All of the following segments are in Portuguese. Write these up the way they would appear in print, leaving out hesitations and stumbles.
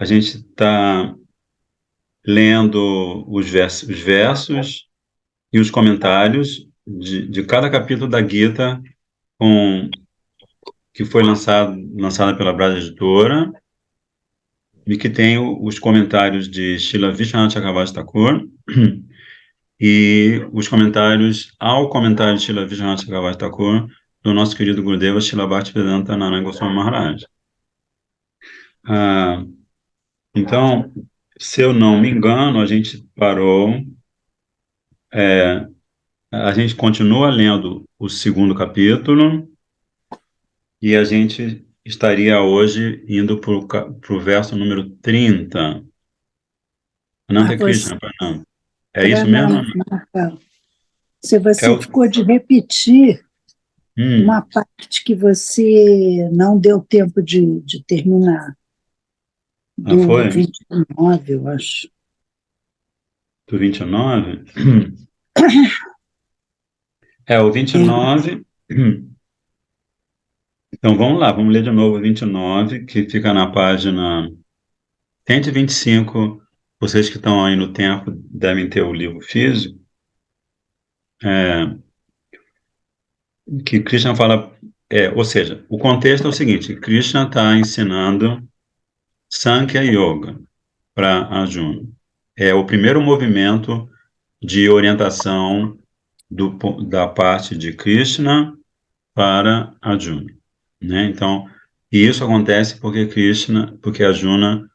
A gente está lendo os versos e os comentários de cada capítulo da Gita, que foi lançada pela Brasa Editora, e que tem os comentários de Srila Vishwanath Chakravarti Thakur e os comentários ao comentário de Srila Vishwanath Chakravarti Thakur do nosso querido Gurudeva Srila Bhaktivedanta Narayana Goswami Maharaj. Ah, então, se eu não me engano, a gente parou, a gente continua lendo o segundo capítulo e a gente estaria hoje indo para o verso número 30. Ah, Ananta Krishna, Pranam. É isso mesmo? Pranam, Marta. Se É você o, ficou de repetir uma hum, parte que você não deu tempo de terminar, do foi? 29, eu acho. Do 29? É, o É, 29. Então vamos lá, vamos ler de novo o 29, que fica na página 125. Vocês que estão aí no tempo devem ter o livro físico. É, que Krishna fala, ou seja, o contexto é o seguinte: Krishna está ensinando Sankhya Yoga para Arjuna. É o primeiro movimento de orientação da parte de Krishna para Arjuna, né? Então, e isso acontece porque Arjuna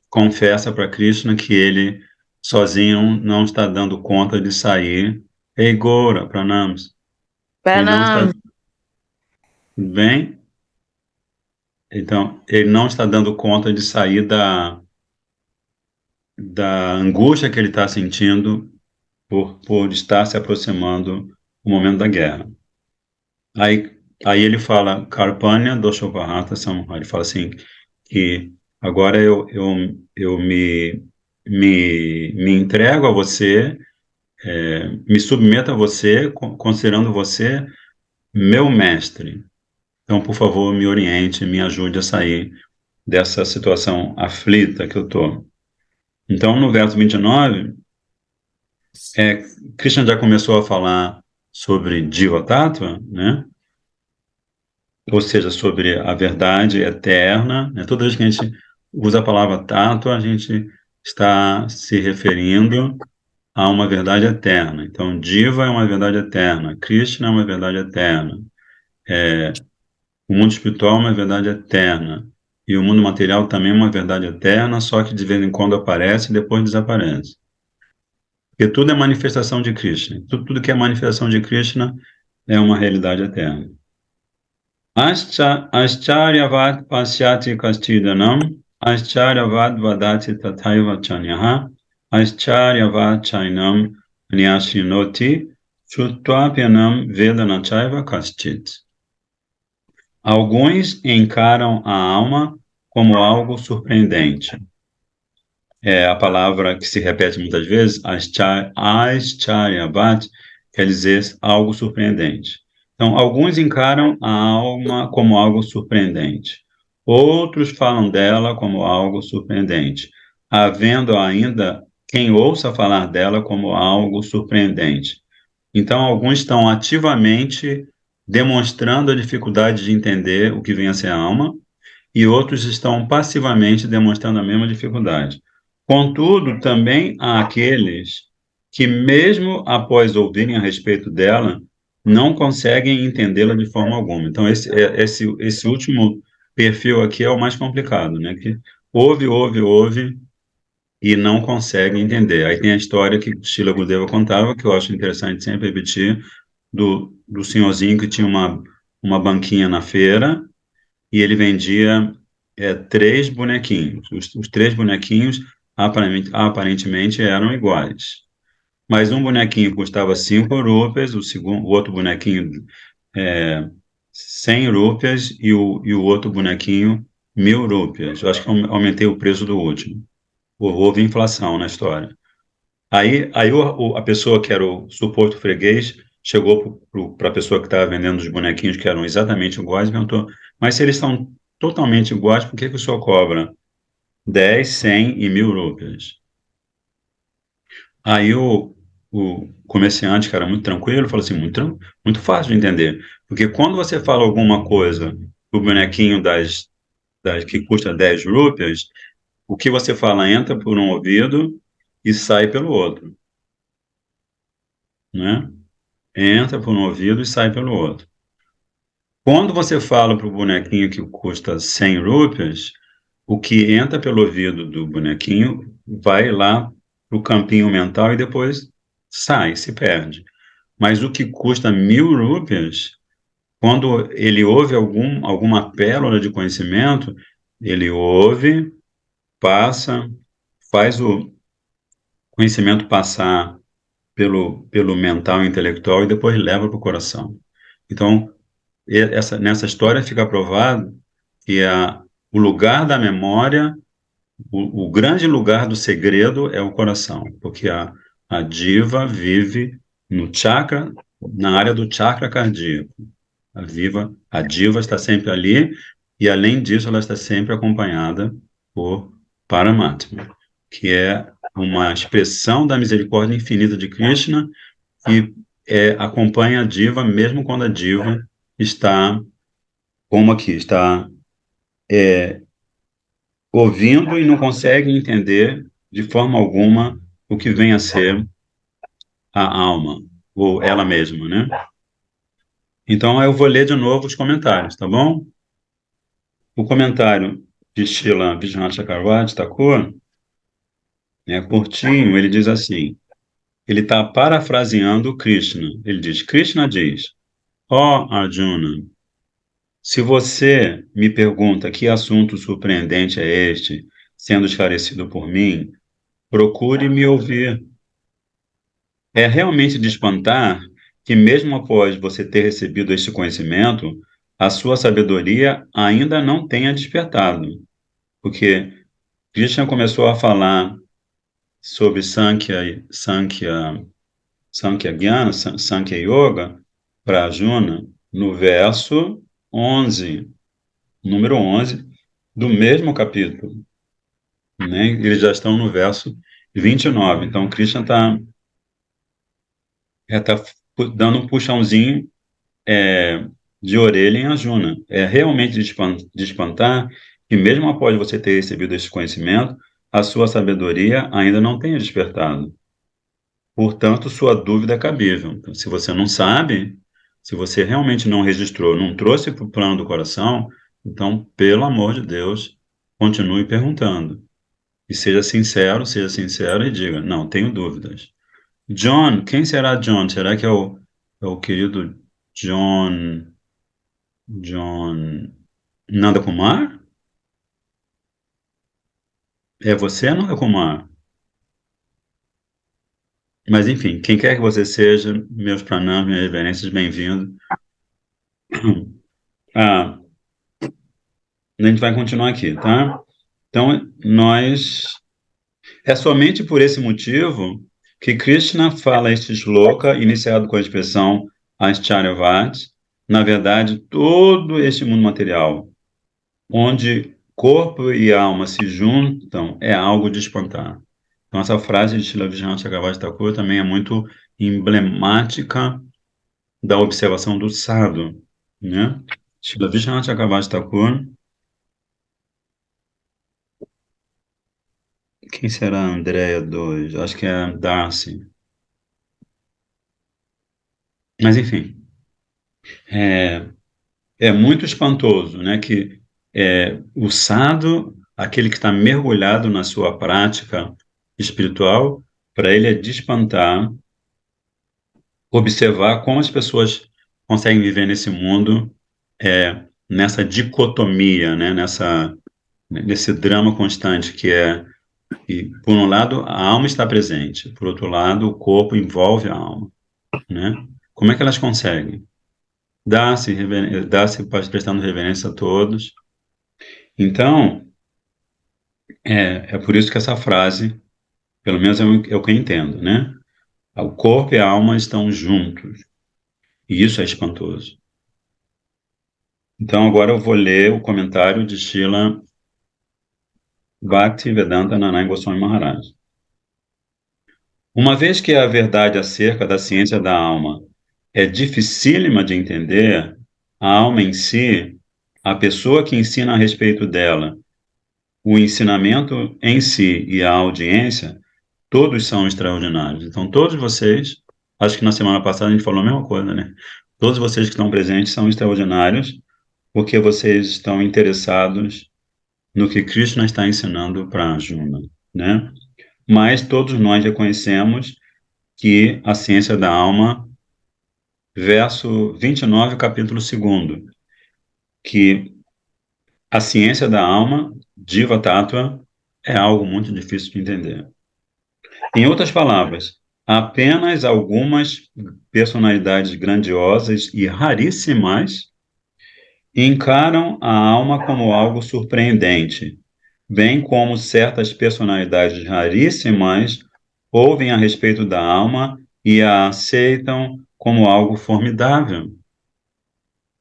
confessa para Krishna que ele sozinho não está dando conta de sair. Ei, Gora, pranams. Ele não está Pranam. tudo bem. Então, ele não está dando conta de sair da angústia que ele está sentindo por estar se aproximando o momento da guerra. Aí ele fala, Karpanya Doshoparata Samhara. Ele fala assim, que agora eu me entrego a você, me submeto a você, considerando você meu mestre. Então, por favor, me oriente, me ajude a sair dessa situação aflita que eu estou. Então, no verso 29, Krishna já começou a falar sobre Jiva Tattva, né? Ou seja, sobre a verdade eterna, né? Toda vez que a gente usa a palavra Tattva, a gente está se referindo a uma verdade eterna. Então, Jiva é uma verdade eterna, Krishna é uma verdade eterna, o mundo espiritual é uma verdade eterna, e o mundo material também é uma verdade eterna, só que de vez em quando aparece e depois desaparece. Porque tudo é manifestação de Krishna. Tudo que é manifestação de Krishna é uma realidade eterna. Ascharyavat pasyati kastidanam, ascharyavat vadati tathaiva chanyaha, ascharyavat chainam nyashinoti, shutvapyanam vedanachaiva kaschit. Alguns encaram a alma como algo surpreendente. É a palavra que se repete muitas vezes, Ascharyavat, quer dizer algo surpreendente. Então, alguns encaram a alma como algo surpreendente. Outros falam dela como algo surpreendente, havendo ainda quem ouça falar dela como algo surpreendente. Então, alguns estão ativamente demonstrando a dificuldade de entender o que vem a ser a alma, e outros estão passivamente demonstrando a mesma dificuldade. Contudo, também há aqueles que, mesmo após ouvirem a respeito dela, não conseguem entendê-la de forma alguma. Então, esse último perfil aqui é o mais complicado, né? Que ouve e não consegue entender. Aí tem a história que Srila Gurudeva contava, que eu acho interessante sempre repetir, do senhorzinho que tinha uma banquinha na feira, e ele vendia três bonequinhos. Os três bonequinhos aparentemente eram iguais. Mas um bonequinho custava 5 rúpias, o outro bonequinho 100 rúpias e o outro bonequinho 1.000 rúpias. Eu acho que eu aumentei o preço do último. Houve inflação na história. Aí a pessoa que era o suposto freguês chegou para a pessoa que estava vendendo os bonequinhos que eram exatamente iguais e perguntou, mas se eles são totalmente iguais, por que o senhor cobra 10, 100 e 1000 rúpias. Aí o comerciante, que era muito tranquilo, falou assim, muito fácil de entender. Porque quando você fala alguma coisa do bonequinho que custa 10 rúpias, o que você fala entra por um ouvido e sai pelo outro, né? Entra por um ouvido e sai pelo outro. Quando você fala para o bonequinho que custa 100 rúpias, o que entra pelo ouvido do bonequinho vai lá para o campinho mental e depois sai, se perde. Mas o que custa 1000 rúpias, quando ele ouve alguma pérola de conhecimento, ele ouve, passa, faz o conhecimento passar pelo mental e intelectual e depois leva para o coração. Então, nessa história fica provado que o lugar da memória, o grande lugar do segredo é o coração, porque a diva vive no chakra, na área do chakra cardíaco. A diva está sempre ali e, além disso, ela está sempre acompanhada por Paramatma, que é uma expressão da misericórdia infinita de Krishna que acompanha a diva mesmo quando a diva está, como aqui, está ouvindo e não consegue entender de forma alguma o que vem a ser a alma, ou ela mesma, né? Então, eu vou ler de novo os comentários, tá bom? O comentário de Srila Vishwanath Chakravarti Thakur é curtinho, ele diz assim, ele está parafraseando Krishna. Ele diz, Krishna diz, ó Arjuna, se você me pergunta que assunto surpreendente é este, sendo esclarecido por mim, procure me ouvir. É realmente de espantar que, mesmo após você ter recebido este conhecimento, a sua sabedoria ainda não tenha despertado, porque Krishna começou a falar sobre Sankhya Jnana, Sankhya Yoga, para Arjuna, no verso 11, número 11, do mesmo capítulo, né? Eles já estão no verso 29. Então, Krishna tá dando um puxãozinho de orelha em Arjuna. É realmente de espantar que, mesmo após você ter recebido este conhecimento, a sua sabedoria ainda não tenha despertado. Portanto, sua dúvida é cabível. Então, se você não sabe, se você realmente não registrou, não trouxe para o plano do coração, então, pelo amor de Deus, continue perguntando. E seja sincero e diga, não, tenho dúvidas. John, quem será John? Será que é o querido John Nanda Kumar? É você, Nanda Kumar? Mas, enfim, quem quer que você seja, meus pranamas, minhas reverências, bem-vindo. Ah, a gente vai continuar aqui, tá? Então, é somente por esse motivo que Krishna fala este shloka, iniciado com a expressão Ascharyavat, na verdade, todo este mundo material, onde corpo e alma se juntam, é algo de espantar. Então, essa frase de Srila Vishwanath Chakravarti Thakur também é muito emblemática da observação do sadhu, né? Srila Vishwanath Chakravarti Thakur, quem será a Andrea 2? Acho que é a Darcy. Mas, enfim, é, é muito espantoso, né? Que o sadhu, aquele que está mergulhado na sua prática espiritual, para ele é de espantar observar como as pessoas conseguem viver nesse mundo, nessa dicotomia, né? Nesse drama constante que e, por um lado, a alma está presente, por outro lado, o corpo envolve a alma, né? Como é que elas conseguem? Dá-se prestando reverência a todos. Então, é por isso que essa frase, pelo menos é o que eu entendo, né? O corpo e a alma estão juntos, e isso é espantoso. Então, agora eu vou ler o comentário de Srila Bhaktivedanta Nanai Goswami Maharaj. Uma vez que a verdade acerca da ciência da alma é dificílima de entender, a alma em si, a pessoa que ensina a respeito dela, o ensinamento em si e a audiência, todos são extraordinários. Então, todos vocês, acho que na semana passada a gente falou a mesma coisa, né? Todos vocês que estão presentes são extraordinários porque vocês estão interessados no que Krishna está ensinando para Arjuna, né? Mas todos nós reconhecemos que a ciência da alma, verso 29, capítulo 2º, que a ciência da alma, Jiva Tattva, é algo muito difícil de entender. Em outras palavras, apenas algumas personalidades grandiosas e raríssimas encaram a alma como algo surpreendente, bem como certas personalidades raríssimas ouvem a respeito da alma e a aceitam como algo formidável.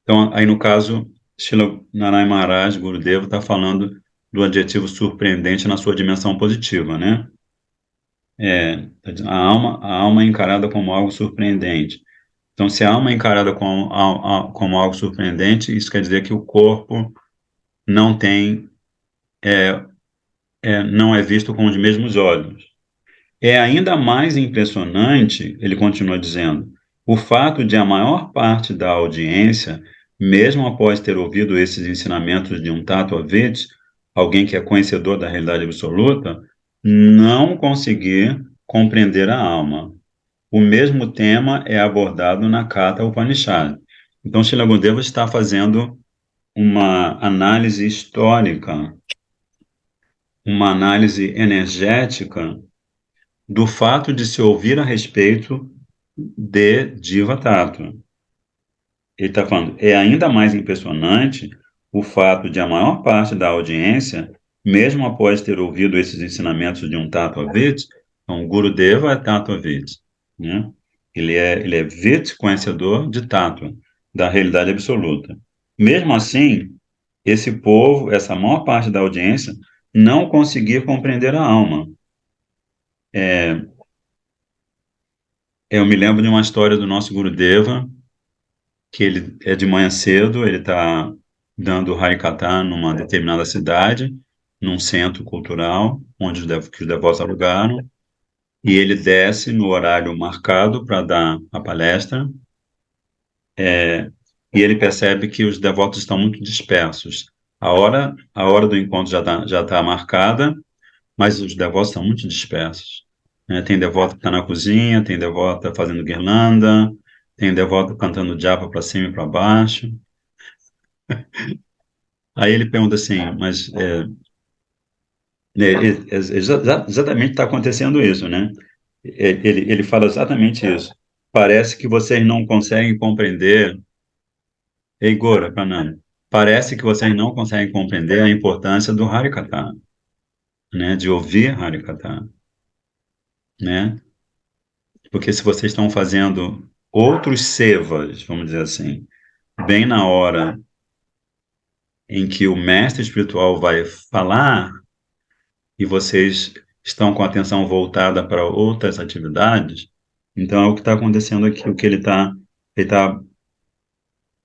Então, aí no caso, Srila Narayana Maharaj, Gurudeva, está falando do adjetivo surpreendente na sua dimensão positiva, né? Tá dizendo, a alma é encarada como algo surpreendente. Então, se a alma é encarada como algo surpreendente, isso quer dizer que o corpo não tem, não é visto com os mesmos olhos. É ainda mais impressionante, ele continua dizendo, o fato de a maior parte da audiência, mesmo após ter ouvido esses ensinamentos de um Tattva-vit, alguém que é conhecedor da realidade absoluta, não conseguir compreender a alma. O mesmo tema é abordado na Katha Upanishad. Então, Srila Gurudeva está fazendo uma análise histórica, uma análise energética do fato de se ouvir a respeito de Jiva Tattva. Ele está falando, é ainda mais impressionante o fato de a maior parte da audiência, mesmo após ter ouvido esses ensinamentos de um Tattva-vit, então o Gurudeva é Tattva-vit, né? Ele é vit, conhecedor de Tattva, da realidade absoluta. Mesmo assim, esse povo, essa maior parte da audiência, não conseguir compreender a alma. Eu me lembro de uma história do nosso Gurudeva, que ele é de manhã cedo, ele está dando Harikata numa determinada cidade, num centro cultural, onde que os devotos alugaram, e ele desce no horário marcado para dar a palestra, e ele percebe que os devotos estão muito dispersos. A hora do encontro já tá marcada, mas os devotos estão muito dispersos, né? Tem devoto que está na cozinha, tem devoto que está fazendo guirlanda, tem devoto cantando japa para cima e para baixo. Aí ele pergunta assim, mas exatamente está acontecendo isso, né? Ele fala exatamente isso. Parece que vocês não conseguem compreender, Eigora, Pranam, parece que vocês não conseguem compreender a importância do Harikata, né? De ouvir Harikata, né? Porque se vocês estão fazendo outros sevas, vamos dizer assim, bem na hora em que o mestre espiritual vai falar e vocês estão com a atenção voltada para outras atividades, então é o que está acontecendo aqui, o que ele tá,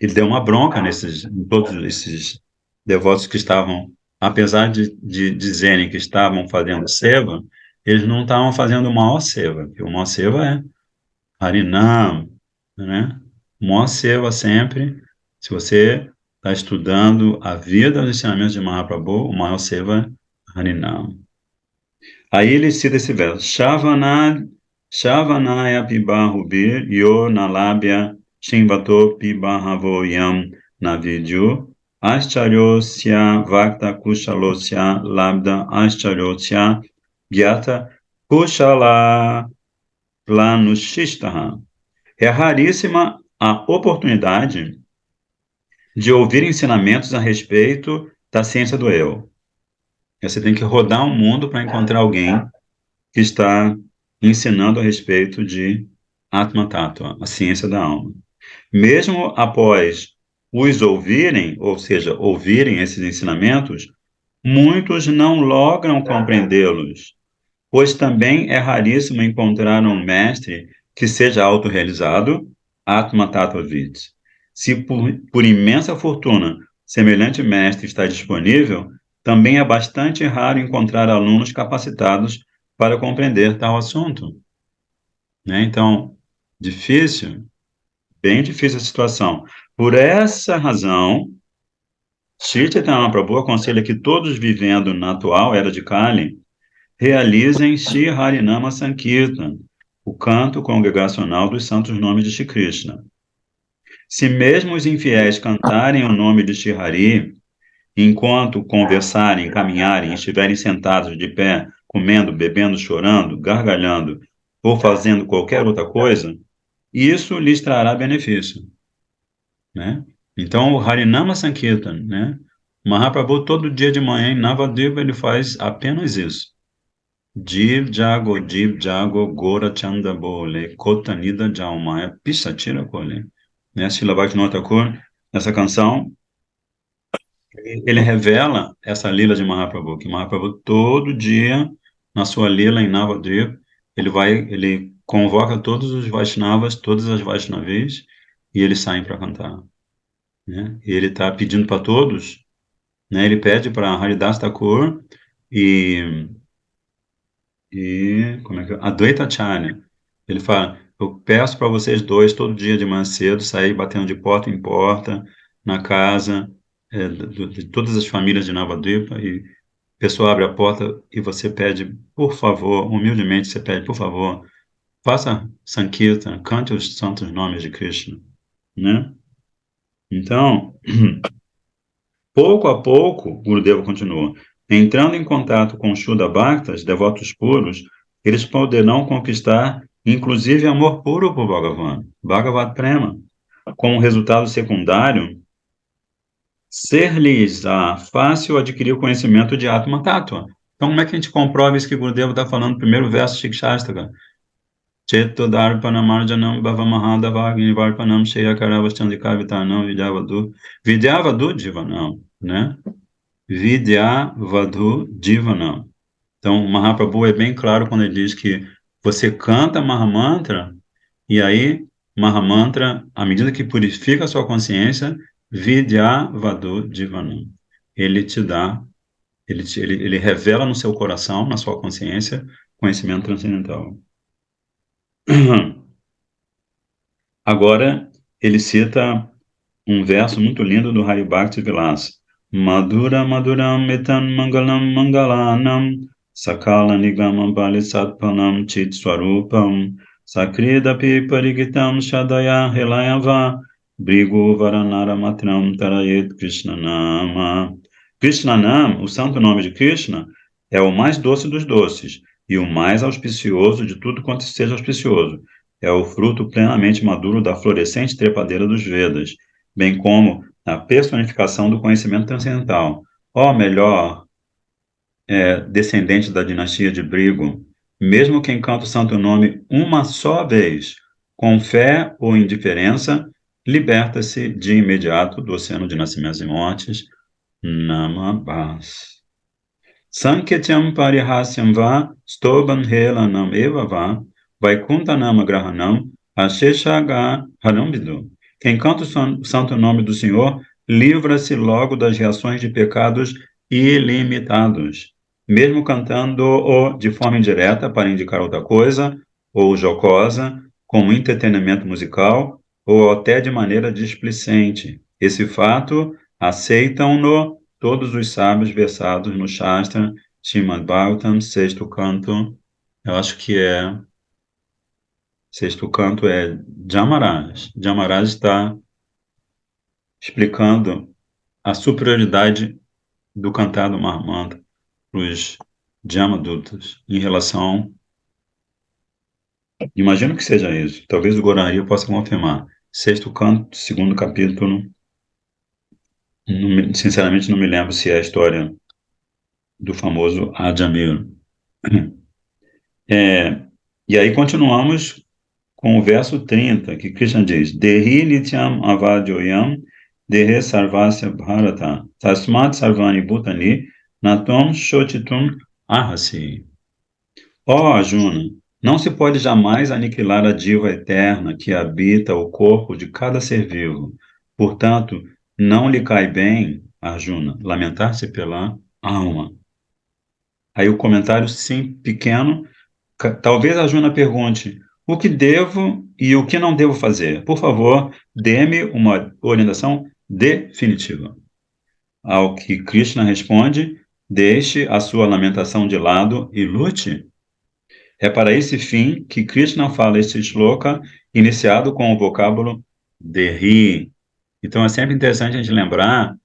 ele deu uma bronca em todos esses devotos que estavam, apesar de dizerem que estavam fazendo seva, eles não estavam fazendo o maior seva, porque o maior seva é Harinam, né? O maior seva sempre, se você está estudando a vida dos ensinamentos de Mahaprabhu, o maior seva é Harinam. Aí ele cita esse verso, Shavanaya pibahubir yo nalabhya shimvato pibahavoyam navidyu ascharosya vakta kushalosya labda ascharosya gyata kushala planushistaha. É raríssima a oportunidade de ouvir ensinamentos a respeito da ciência do eu. Você tem que rodar o mundo para encontrar alguém que está ensinando a respeito de Atma Tattva, a ciência da alma. Mesmo após os ouvirem, ou seja, ouvirem esses ensinamentos, muitos não logram compreendê-los, pois também é raríssimo encontrar um mestre que seja autorrealizado, Atma Tattvavid. Se por imensa fortuna semelhante mestre está disponível, também é bastante raro encontrar alunos capacitados para compreender tal assunto, né? Então, difícil, bem difícil a situação. Por essa razão, Sri Chaitanya Mahaprabhu aconselha que todos vivendo na atual era de Kali realizem Shri Harinama Sankirtan, o canto congregacional dos santos nomes de Shri Krishna. Se mesmo os infiéis cantarem o nome de Shri Hari, enquanto conversarem, caminharem, estiverem sentados de pé, comendo, bebendo, chorando, gargalhando ou fazendo qualquer outra coisa, isso lhes trará benefício, né? Então, o Harinama Sankirtan, né? Mahaprabhu, todo dia de manhã, em Navadvipa, ele faz apenas isso. Jiv Jago, Gora Chanda Bole, Kotanida Jaumaya, Pisatira Kole. Né? Srila Bhaktivinoda Thakur, nessa canção, ele revela essa lila de Mahaprabhu, que Mahaprabhu todo dia, na sua lila em Navadvipa, ele convoca todos os Vaishnavas, todas as Vaishnavis, e eles saem para cantar, né? E ele está pedindo para todos, né? Ele pede para Haridas Thakur e como é que é? Advaita Acharya. Ele fala, eu peço para vocês dois, todo dia de manhã cedo, sair batendo de porta em porta, na casa de todas as famílias de Navadvipa, e a pessoa abre a porta e você pede, por favor, humildemente você pede, por favor, faça Sankirtan, cante os santos nomes de Krishna, né? Então, pouco a pouco, Gurudeva continua, entrando em contato com Shuddha Bhaktas, devotos puros, eles poderão conquistar, inclusive, amor puro por Bhagavan, Bhagavad Prema, com o resultado secundário, ser-lhes fácil adquirir o conhecimento de Atma Tattva. Então, como é que a gente comprova isso que Gurudeva está falando no primeiro verso de Shikshastra? Cheto Darpanam Arjanam Bhavamahadavagni Varpanam Sheyakaravastandika Vitarnam Vidyavadu Vidyavadu Jivanam, né? Vidyavadu Jivanam. Então, o Mahaprabhu é bem claro quando ele diz que você canta Mahamantra, e aí, Mahamantra, à medida que purifica a sua consciência, Vidyavadu Jivanam. Ele te dá, ele revela no seu coração, na sua consciência, conhecimento transcendental. Agora, ele cita um verso muito lindo do Hari Bhakti Vilasa. Madhura Maduram Metan Mangalam Mangalanam Sakala Nigamam Balisatpanam Chit Swarupam Sakridapi Parigitam Shadaya Helayava Brigu Varanara Matram Tarayet Krishnanama. Krishnanam, o santo nome de Krishna, é o mais doce dos doces e o mais auspicioso de tudo quanto seja auspicioso. É o fruto plenamente maduro da florescente trepadeira dos Vedas, bem como a personificação do conhecimento transcendental. Ó melhor, descendente da dinastia de Brigo, mesmo quem canta o santo nome uma só vez, com fé ou indiferença, liberta-se de imediato do oceano de nascimentos e mortes. Namabas. Sanketyam parihasyam va, stoban helanam eva va, vaikuntanam grahanam, asheshaga harambidu. Quem canta o santo nome do Senhor, livra-se logo das reações de pecados ilimitados. Mesmo cantando-o de forma indireta para indicar outra coisa, ou jocosa, como entretenimento musical, ou até de maneira displicente. Esse fato aceitam-no todos os sábios versados no Shastra, Srimad Bhagavatam, sexto canto, eu acho que sexto canto é Jamaraj. Jamaraj está explicando a superioridade do cantado Mahamantra para os Jamadutas em relação. Imagino que seja isso. Talvez o Gorari possa confirmar. Sexto canto, segundo capítulo. Sinceramente, não me lembro se é a história do famoso Ajamir. E aí continuamos com o verso 30, que Krishna diz: Dehi nityam avadyoyam dehe sarvasya bharata tasmat sarvani bhutani natom shotitum arhasi. Ó Arjuna, não se pode jamais aniquilar a diva eterna que habita o corpo de cada ser vivo. Portanto, não lhe cai bem, Arjuna, lamentar-se pela alma. Aí o comentário, sim, pequeno. Talvez a Arjuna pergunte: o que devo e o que não devo fazer? Por favor, dê-me uma orientação definitiva. Ao que Krishna responde: deixe a sua lamentação de lado e lute. É para esse fim que Krishna fala este shloka, iniciado com o vocábulo Dehi. Então é sempre interessante a gente lembrar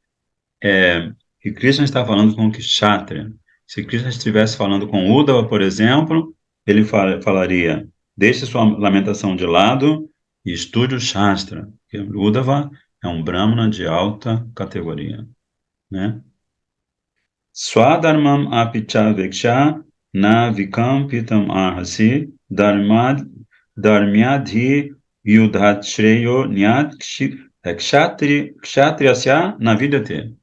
que Krishna está falando com Kshatriya. Se Krishna estivesse falando com Uddhava, por exemplo, ele falaria: deixe sua lamentação de lado e estude o Shastra. Porque Uddhava é um Brahmana de alta categoria, né? Swadharmam apicha veksha na vikampitam arhasi dharmyadhi yudhachreyo nyat kshatriyasya navidate.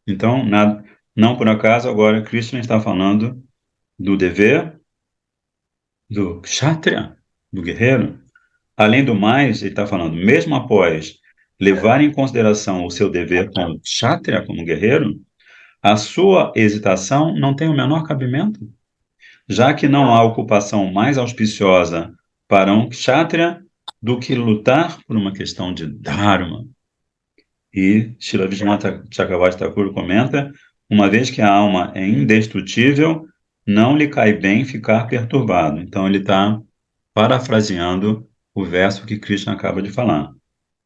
Então, não por acaso, agora Krishna está falando do dever do kshatriya, do guerreiro. Além do mais, ele está falando, mesmo após levar em consideração o seu dever como kshatriya, como guerreiro, a sua hesitação não tem o menor cabimento, já que não há ocupação mais auspiciosa para um kshatriya do que lutar por uma questão de dharma. E Srila Vishwanath Chakravarti Thakur comenta: uma vez que a alma é indestrutível, não lhe cai bem ficar perturbado. Então ele está parafraseando o verso que Krishna acaba de falar.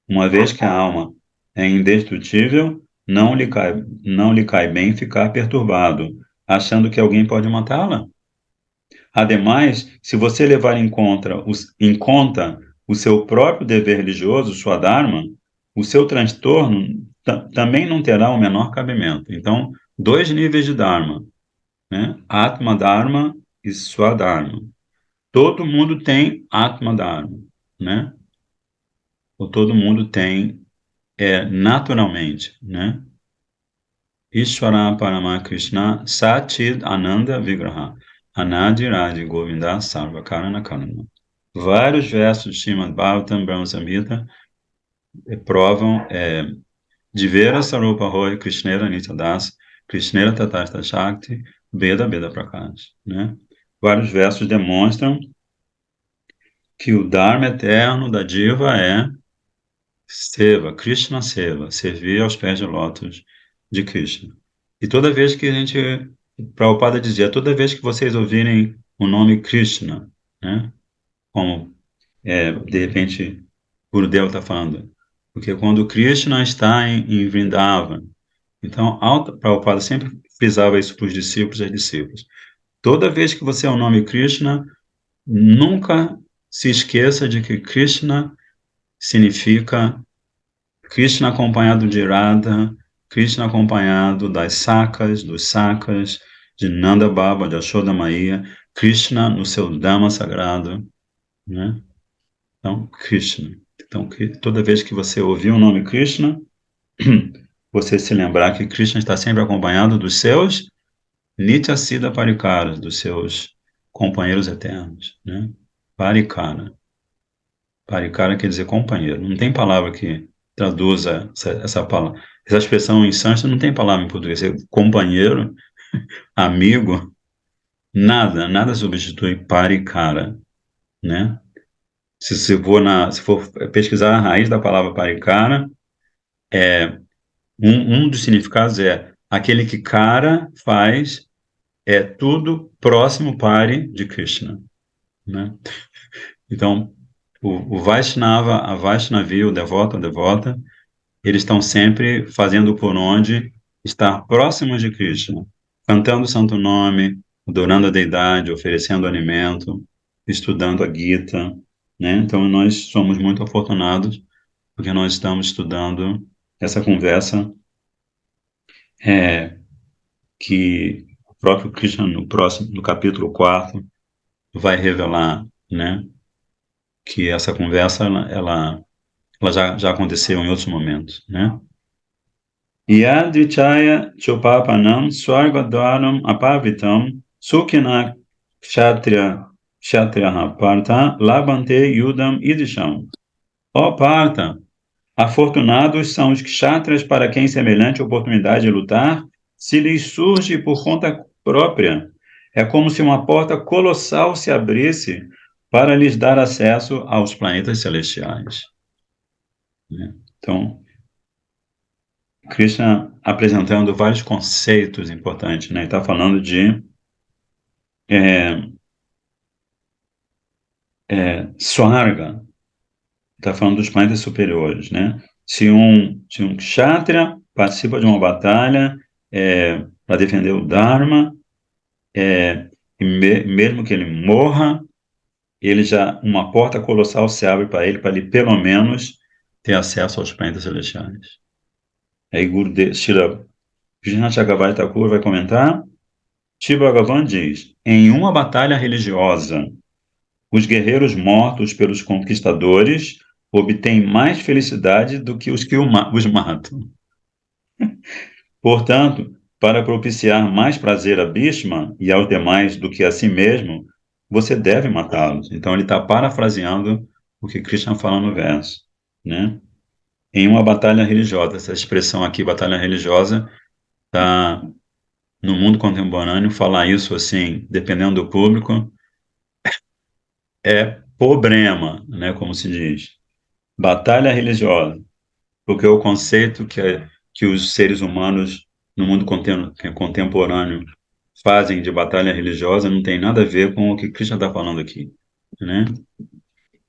Uma vez que a alma é indestrutível, não lhe cai bem ficar perturbado, achando que alguém pode matá-la. Ademais, se você levar em conta o seu próprio dever religioso, sua dharma, o seu transtorno também não terá o menor cabimento. Então, dois níveis de dharma, né? Atma Dharma e Swadharma. Todo mundo tem Atma Dharma, né? Ou todo mundo tem naturalmente, né? Ishvara Parama Krishna Satchid Ananda Vigraha Anadi Radi Govinda Sarva Karana Karana. Vários versos de Srimad Bhagavatam Brahma Samhita provam de Vera Sarupa Roy Krishnera Nityadas Krishnera Tatasta Shakti Veda Veda Prakash, né? Vários versos demonstram que o Dharma eterno da diva é Seva, Krishna Seva, servir aos pés de lótus de Krishna. E toda vez que Prabhupada dizia, toda vez que vocês ouvirem o nome Krishna, né, como de repente Gurudeva está falando, porque quando Krishna está em Vrindavan, então Prabhupada sempre frisava isso para os discípulos e as discípulas. Toda vez que você é o nome Krishna, nunca se esqueça de que Krishna significa Krishna acompanhado de Radha, Krishna acompanhado dos sakas, de Nanda Baba, de Ashoda Maia, Krishna no seu Dhamma sagrado, né? Então, Krishna. Então, toda vez que você ouvir o nome Krishna, você se lembrar que Krishna está sempre acompanhado dos seus Nityasiddha Parikaras, dos seus companheiros eternos, né? Parikara. Parikara quer dizer companheiro. Não tem palavra que traduza essa palavra. Essa expressão em sânscrito não tem palavra em português. Companheiro, amigo, nada substitui parikara, né? Se for pesquisar a raiz da palavra parikara, um dos significados é aquele que cara faz tudo próximo pare de Krishna, né? Então, o Vaishnava, a Vaishnavia, o devoto, a devota, eles estão sempre fazendo por onde estar próximos de Krishna, cantando o santo nome, adorando a deidade, oferecendo alimento, estudando a Gita, né? Então nós somos muito afortunados porque nós estamos estudando essa conversa que o próprio Krishna no capítulo 4 vai revelar, né? Que essa conversa ela já aconteceu em outros momentos, né? Yadvichaya chopapanam swargadvaram apavitam sukhina kshatriya partha labante yudam idisham. Ó Partha, afortunados são os kshatras para quem semelhante oportunidade de lutar se lhes surge por conta própria. É como se uma porta colossal se abrisse para lhes dar acesso aos planetas celestiais. Então, Krishna apresentando vários conceitos importantes, né? Ele está falando de Swarga, está falando dos planetas superiores, né? Se um kshatriya participa de uma batalha para defender o Dharma, mesmo que ele morra, uma porta colossal se abre para ele pelo menos ter acesso aos planetas celestiais. Aí Srila Vishnu Chakravarti Thakur vai comentar. Shri Bhagavan diz: em uma batalha religiosa, os guerreiros mortos pelos conquistadores obtêm mais felicidade do que os que os matam. Portanto, para propiciar mais prazer a Bhishma e aos demais do que a si mesmo, você deve matá-los. Então, ele está parafraseando o que Krishna fala no verso, né? Em uma batalha religiosa, essa expressão aqui, batalha religiosa, está no mundo contemporâneo, falar isso assim, dependendo do público, é problema, né, como se diz. Batalha religiosa, porque o conceito que os seres humanos no mundo contemporâneo fazem de batalha religiosa não tem nada a ver com o que Krishna está falando aqui, né?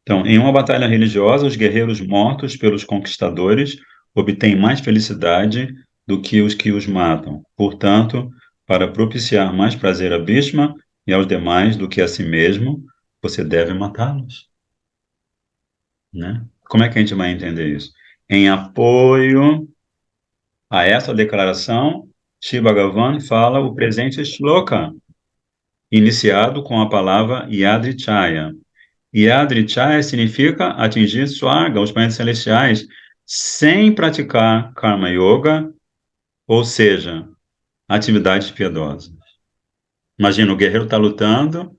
Então, em uma batalha religiosa, os guerreiros mortos pelos conquistadores obtêm mais felicidade do que os que os matam. Portanto, para propiciar mais prazer a Bhishma e aos demais do que a si mesmo, você deve matá-los, né? Como é que a gente vai entender isso? Em apoio a essa declaração, Shri Bhagavan fala o presente shloka, iniciado com a palavra Yadrichaya. Yadrichaya significa atingir Swarga, os planetas celestiais, sem praticar Karma Yoga, ou seja, atividades piedosas. Imagina, o guerreiro está lutando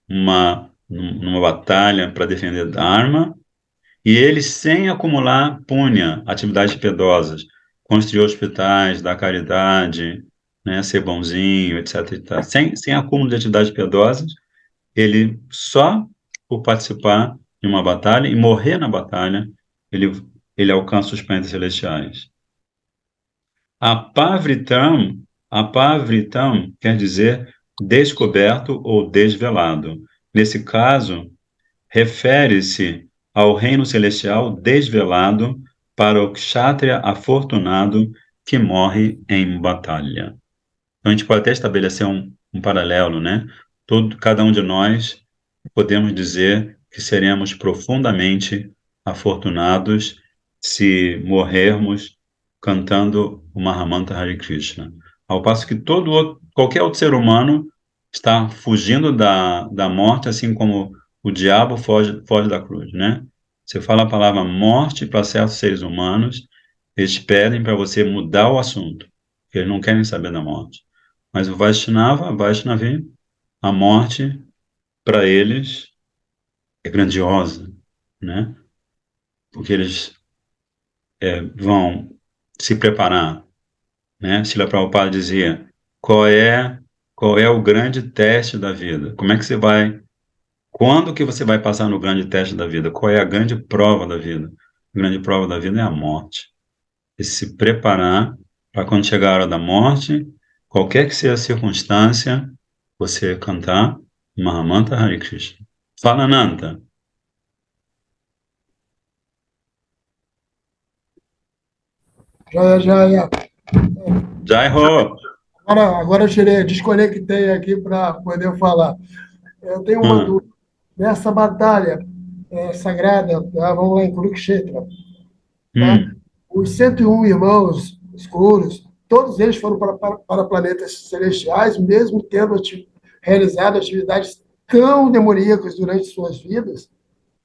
numa batalha para defender Dharma, e ele, sem acumular punha, atividades piedosas, construir hospitais, dar caridade, né, ser bonzinho, etc. Sem acúmulo de atividades piedosas, ele só por participar de uma batalha e morrer na batalha, ele, ele alcança os planetas celestiais. Apavritam, apavritam quer dizer descoberto ou desvelado. Nesse caso, refere-se ao reino celestial desvelado para o kshatriya afortunado que morre em batalha. Então, a gente pode até estabelecer um paralelo, né? Cada um de nós podemos dizer que seremos profundamente afortunados se morrermos cantando o Mahamantra Hare Krishna. Ao passo que qualquer outro ser humano está fugindo da morte, assim como o diabo foge da cruz, né? Você fala a palavra morte para certos seres humanos, eles pedem para você mudar o assunto, porque eles não querem saber da morte. Mas o Vaishnavi, a morte, para eles, é grandiosa, né? Porque eles vão se preparar, né? Srila Prabhupada dizia, qual é o grande teste da vida? Quando que você vai passar no grande teste da vida? Qual é a grande prova da vida? A grande prova da vida é a morte. E se preparar para quando chegar a hora da morte, qualquer que seja a circunstância, você cantar Mahamantra Hare Krishna. Fala, Nanta. Já, já, já. Jai Ho. Agora eu desconectei aqui para poder falar. Eu tenho uma Hum, dúvida. Nessa batalha sagrada, tá? Vamos lá em Kurukshetra, tá? hum. Os 101 irmãos escuros, todos eles foram para planetas celestiais, mesmo tendo realizado atividades tão demoníacas durante suas vidas,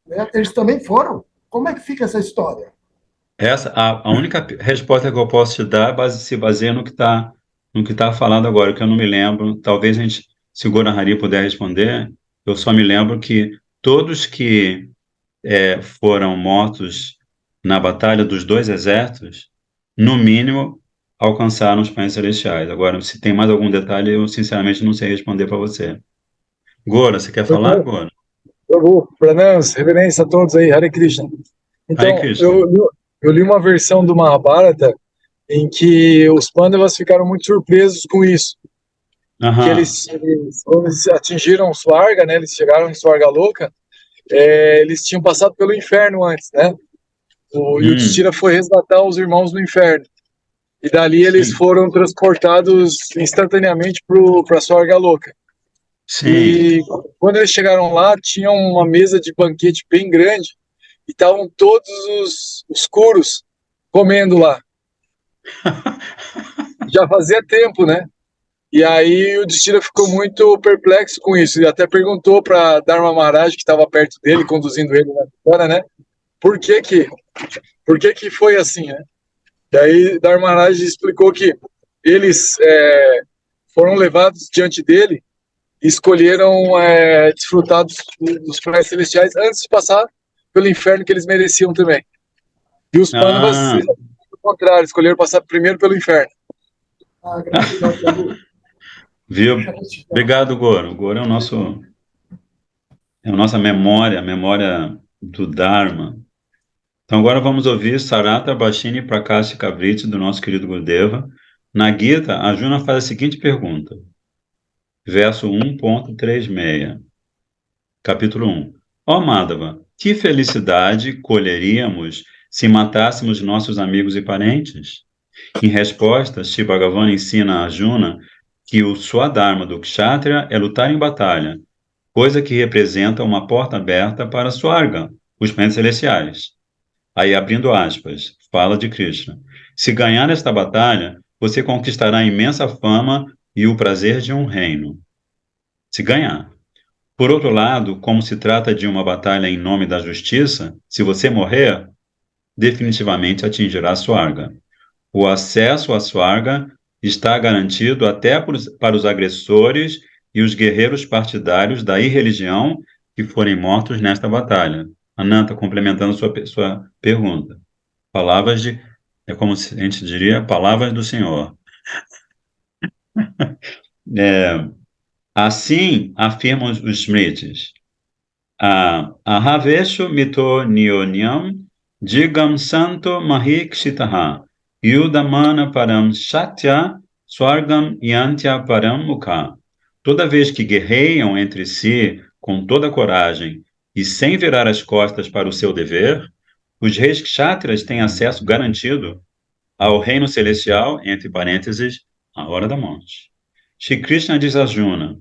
né? Eles também foram. Como é que fica essa história? A única resposta que eu posso te dar se baseia no que tá falado agora, que eu não me lembro. Talvez a gente, se o Goran Hari puder responder, eu só me lembro que todos que foram mortos na batalha dos dois exércitos, no mínimo, alcançaram os pães celestiais. Agora, se tem mais algum detalhe, eu sinceramente não sei responder para você. Gora, você quer falar, Prabhu, Gora? Prabhu, pranams, reverência a todos aí, Hare Krishna. Hare Então, Krishna. eu li uma versão do Mahabharata em que os Pandavas ficaram muito surpresos com isso, que Aham. quando eles atingiram Swarga, né, eles chegaram em Swarga Loka, eles tinham passado pelo inferno antes, né? O Yudhishthira foi resgatar os irmãos no inferno. E dali eles Sim, foram transportados instantaneamente para Swarga Loka. sim. E quando eles chegaram lá, tinha uma mesa de banquete bem grande e estavam todos os Kuros comendo lá. Já fazia tempo, né? E aí o Destira ficou muito perplexo com isso. Ele até perguntou para Dharma Maharaj, que estava perto dele, conduzindo ele na história, né? Por que que foi assim, né? E aí Dharma Maharaj explicou que eles foram levados diante dele e escolheram desfrutar dos planetas celestiais antes de passar pelo inferno que eles mereciam também. E os Pandavas, Ah, ao contrário, escolheram passar primeiro pelo inferno. Ah, gratidão, Prabhu. viu? Gratidão. Obrigado, Goro. O Goro é a nossa memória, a memória do Dharma. Então agora vamos ouvir Sarata Bashini Prakash Kavriti, do nosso querido Gurudeva. Na Gita, a Juna faz a seguinte pergunta, verso 1.36, capítulo 1. Ó Madhava, que felicidade colheríamos se matássemos nossos amigos e parentes? Em resposta, Shri Bhagavan ensina a Arjuna que o Swadharma do Kshatriya é lutar em batalha, coisa que representa uma porta aberta para Swarga, os planetas celestiais. Aí, abrindo aspas, fala de Krishna. Se ganhar esta batalha, você conquistará imensa fama e o prazer de um reino. Se ganhar. Por outro lado, como se trata de uma batalha em nome da justiça, se você morrer, definitivamente atingirá Swarga. O acesso a Swarga está garantido até para os agressores e os guerreiros partidários da irreligião que forem mortos nesta batalha. Ananta, complementando sua pergunta. Palavras de, é como a gente diria, palavras do Senhor. É, assim afirmam os Smritis. Ahaveshu mito nionyam digam santo mahikshitaha yudamana param shatya swargam yantya param mukha. Toda vez que guerreiam entre si com toda coragem e sem virar as costas para o seu dever, os reis kshatras têm acesso garantido ao reino celestial, entre parênteses, a hora da morte. Shri Krishna diz a Arjuna,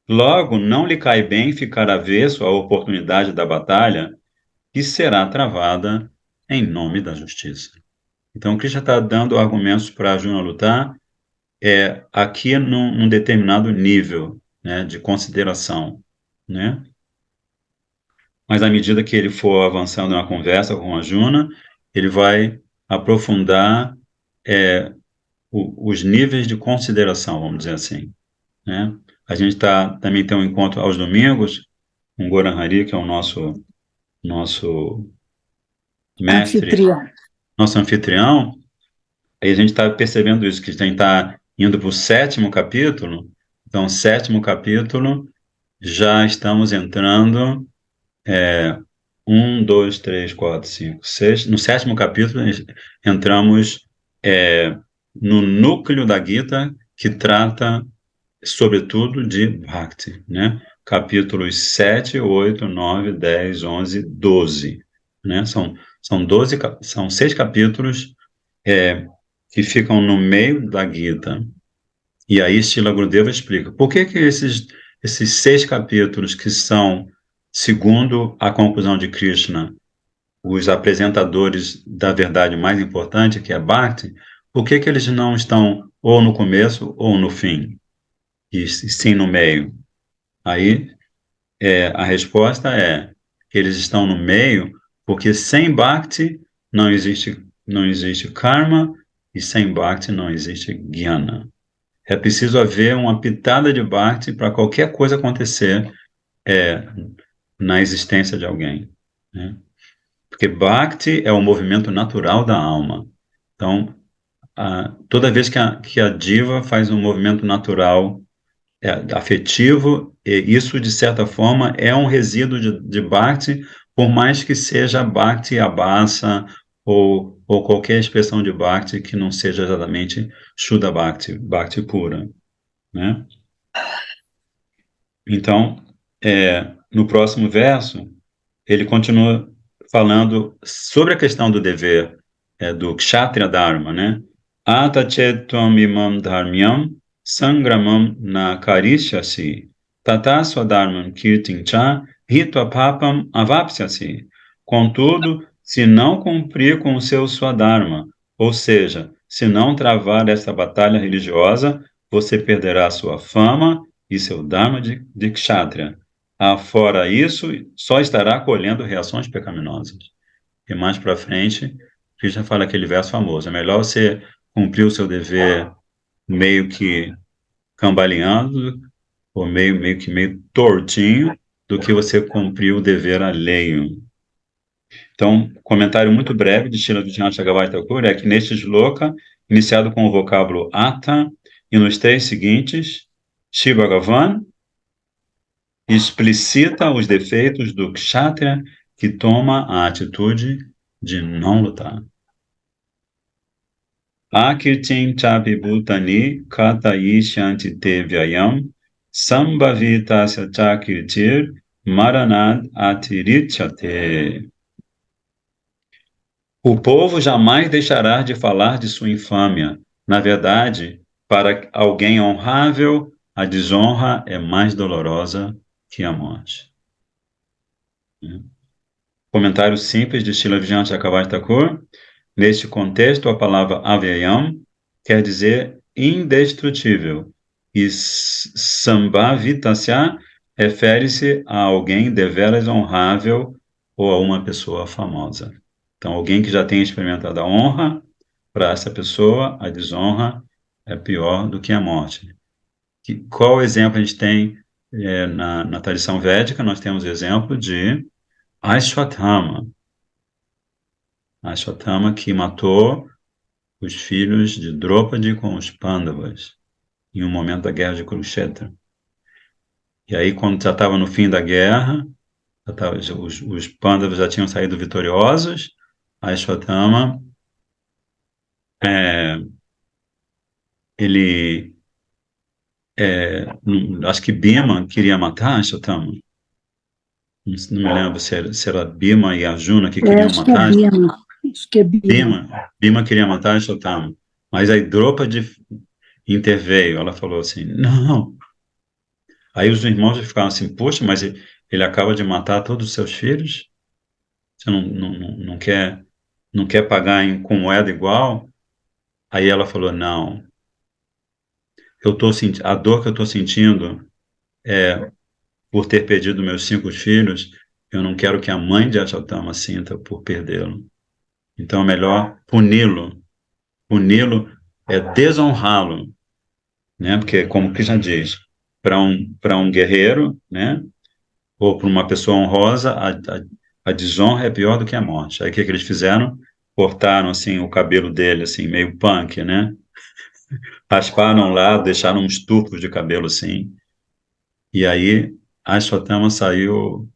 logo não lhe cai bem ficar avesso à oportunidade da batalha, que será travada em nome da justiça. Então, Krishna está dando argumentos para Arjuna lutar, aqui num determinado nível, né, de consideração, né? Mas à medida que ele for avançando na conversa com Arjuna, ele vai aprofundar os níveis de consideração, vamos dizer assim, né? A gente também tem um encontro aos domingos, com o Goran Hari, que é o nosso mestre, Anfitrião. nosso anfitrião, aí a gente está percebendo isso, que a gente está indo para o sétimo capítulo, então, sétimo capítulo, já estamos entrando, um, dois, três, quatro, cinco, seis, no sétimo capítulo, entramos no núcleo da Gita, que trata sobretudo de Bhakti, né? Capítulos 7, 8, 9, 10, 11, 12, né? São 12, são 6 capítulos que ficam no meio da Gita. E aí Srila Gurudeva explica por que esses 6 capítulos que são, segundo a conclusão de Krishna, os apresentadores da verdade mais importante, que é Bhakti, por que eles não estão ou no começo ou no fim? E sim no meio. Aí a resposta é que eles estão no meio porque sem Bhakti não existe karma, e sem bhakti não existe jnana. É preciso haver uma pitada de bhakti para qualquer coisa acontecer na existência de alguém, né? Porque bhakti é o movimento natural da alma. Então, toda vez que a diva faz um movimento natural, afetivo, e isso, de certa forma, é um resíduo de bhakti, por mais que seja bhakti abasa ou qualquer expressão de bhakti que não seja exatamente Shuddha Bhakti, bhakti pura, né? Então, no próximo verso, ele continua falando sobre a questão do dever, do Kshatriya Dharma, né? Atachetvam imam dharmyam sangramam na karishyasi tata swadharmam kirtin cha hitva papam avapsyasi. Contudo, se não cumprir com o seu swadharma, ou seja, se não travar esta batalha religiosa, você perderá sua fama e seu dharma de kshatriya. Fora isso, só estará colhendo reações pecaminosas. E mais para frente, Krishna fala aquele verso famoso: é melhor você cumprir o seu dever meio que cambaleando, ou meio tortinho, do que você cumprir o dever alheio. Então, comentário muito breve de Srila Vijnana Chakravarti Thakur é que neste shloka, iniciado com o vocábulo Ata, e nos três seguintes, Shiva Bhagavan explicita os defeitos do kshatriya que toma a atitude de não lutar. Akirtim chapi bhutani katayishanti te vyayam sambhavitasya chakirtir maranad atirichate. O povo jamais deixará de falar de sua infâmia. Na verdade, para alguém honrável, a desonra é mais dolorosa que a morte. Comentário simples de Srila Vijnana Chakravarti Thakur. Neste contexto, a palavra avyayam quer dizer indestrutível, e sambhavitasya refere-se a alguém deveras honrável ou a uma pessoa famosa. Então, alguém que já tem experimentado a honra, para essa pessoa, a desonra é pior do que a morte. Qual exemplo a gente tem na tradição védica? Nós temos o exemplo de Ashwatthama. Ashwatthama que matou os filhos de Draupadi com os Pandavas em um momento da guerra de Kurukshetra. E aí, quando já estava no fim da guerra, os Pandavas já tinham saído vitoriosos, Ashwatthama, acho que Bhima queria matar Ashwatthama. Não me lembro se era Bhima e Arjuna que queriam matar. Acho que é Bhima. Bhima queria matar Ashwatthama. Mas aí Draupadi interveio. Ela falou assim, não. Aí os irmãos ficaram assim, poxa, mas ele acaba de matar todos os seus filhos? Você não quer pagar com moeda igual? Aí ela falou, não. A dor que eu estou sentindo é por ter perdido meus 5 filhos, eu não quero que a mãe de Ashwatthama sinta por perdê-lo. Então é melhor puni-lo. Puni-lo é desonrá-lo, né? Porque, como Krishna diz, para um guerreiro, né? Ou para uma pessoa honrosa, a desonra é pior do que a morte. Aí o que eles fizeram? Cortaram assim o cabelo dele, assim, meio punk, né? Rasparam lá, deixaram uns tufos de cabelo assim. E aí Ashwatthama saiu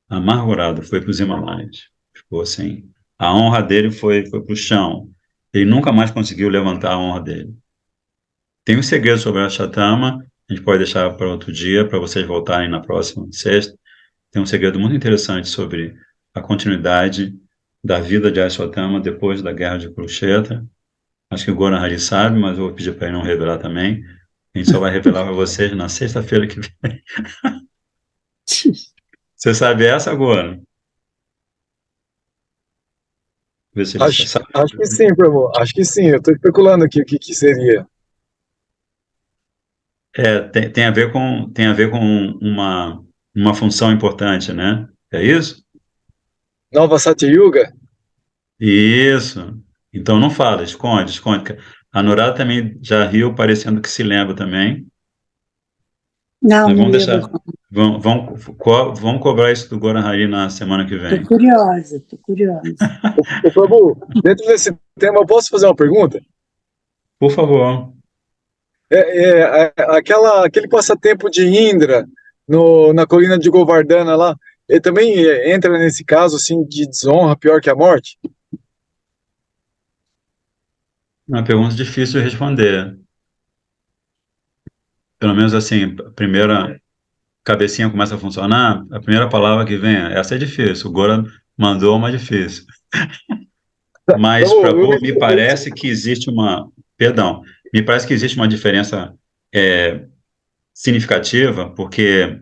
amargurado, foi para os Himalaias. Ficou assim. A honra dele foi para o chão. Ele nunca mais conseguiu levantar a honra dele. Tem um segredo sobre Ashwatthama, a gente pode deixar para outro dia, para vocês voltarem na próxima sexta. Tem um segredo muito interessante sobre a continuidade da vida de Ashwatthama depois da guerra de Kurukshetra. Acho que o Goran Hari sabe, mas eu vou pedir para ele não revelar também. A gente só vai revelar para vocês na sexta-feira que vem. Você sabe essa, Goran? Acho que sim, Prabhu. Acho que sim. Eu estou especulando aqui o que seria. Tem a ver com uma função importante, né? É isso? Nova Satyuga? Isso. Então não fala, esconde, esconde. A Nurada também já riu, parecendo que se lembra também. Não, Mas me vamos lembro. deixar. Vamos cobrar isso do Goran Hari na semana que Estou vem. curiosa, estou curiosa. Ô, Prabhu, dentro desse tema, eu posso fazer uma pergunta? Por favor. Aquele passatempo de Indra na colina de Govardhana lá, ele também entra nesse caso assim de desonra pior que a morte? Uma pergunta difícil de responder. Pelo menos assim, a primeira cabecinha começa a funcionar, a primeira palavra que vem, essa é difícil. O Goran mandou uma difícil. Mas, Prabhu, Prabhu, me parece que existe uma. Perdão, me parece que existe uma diferença é, significativa, porque,